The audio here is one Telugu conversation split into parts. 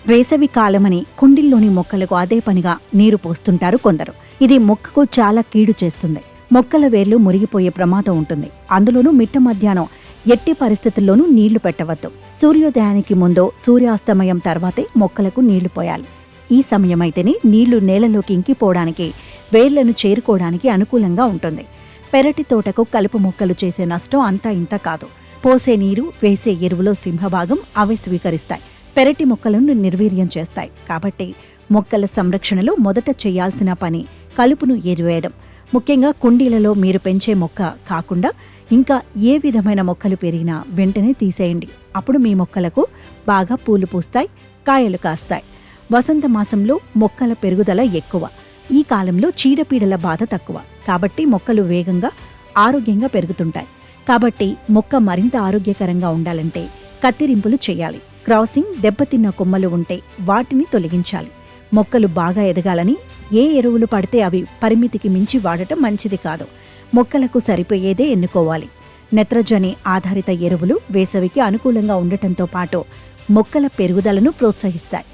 వేసవి కాలమని కుండీల్లోని మొక్కలకు అదే పనిగా నీరు పోస్తుంటారు కొందరు. ఇది మొక్కకు చాలా కీడు చేస్తుంది. మొక్కల వేర్లు మురిగిపోయే ప్రమాదం ఉంటుంది. అందులోనూ మిట్ట మధ్యాహ్నం ఎట్టి పరిస్థితుల్లోనూ నీళ్లు పెట్టవద్దు. సూర్యోదయానికి ముందో సూర్యాస్తమయం తర్వాతే మొక్కలకు నీళ్లు పోయాలి. ఈ సమయమైతేనే నీళ్లు నేలలోకి ఇంకిపోవడానికి, వేర్లను చేరుకోవడానికి అనుకూలంగా ఉంటుంది. పెరటి తోటకు కలుపు మొక్కలు చేసే నష్టం అంతా ఇంత కాదు. పోసే నీరు, వేసే ఎరువులో సింహభాగం అవే స్వీకరిస్తాయి. పెరటి మొక్కలను నిర్వీర్యం చేస్తాయి. కాబట్టి మొక్కల సంరక్షణలో మొదట చేయాల్సిన పని కలుపును ఏరివేయడం. ముఖ్యంగా కుండీలలో మీరు పెంచే మొక్క కాకుండా ఇంకా ఏ విధమైన మొక్కలు పెరిగినా వెంటనే తీసేయండి. అప్పుడు మీ మొక్కలకు బాగా పూలు పూస్తాయి, కాయలు కాస్తాయి. వసంత మాసంలో మొక్కల పెరుగుదల ఎక్కువ. ఈ కాలంలో చీడపీడల బాధ తక్కువ. కాబట్టి మొక్కలు వేగంగా, ఆరోగ్యంగా పెరుగుతుంటాయి. కాబట్టి మొక్క మరింత ఆరోగ్యకరంగా ఉండాలంటే కత్తిరింపులు చేయాలి. క్రాసింగ్, దెబ్బతిన్న కొమ్మలు ఉంటే వాటిని తొలగించాలి. మొక్కలు బాగా ఎదగాలని ఏ ఎరువులు పడితే అవి పరిమితికి మించి వాడటం మంచిది కాదు. మొక్కలకు సరిపోయేదే ఎన్నుకోవాలి. నత్రజని ఆధారిత ఎరువులు వేసవికి అనుకూలంగా ఉండటంతో పాటు మొక్కల పెరుగుదలను ప్రోత్సహిస్తాయి.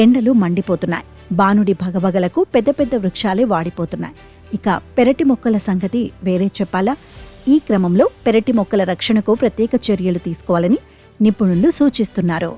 ఎండలు మండిపోతున్నాయి. బానుడి భగభగలకు పెద్ద పెద్ద వృక్షాలే వాడిపోతున్నాయి. ఇక పెరటి మొక్కల సంగతి వేరే చెప్పాలా? ఈ క్రమంలో పెరటి మొక్కల రక్షణకు ప్రత్యేక చర్యలు తీసుకోవాలని నిపుణులు సూచిస్తున్నారు.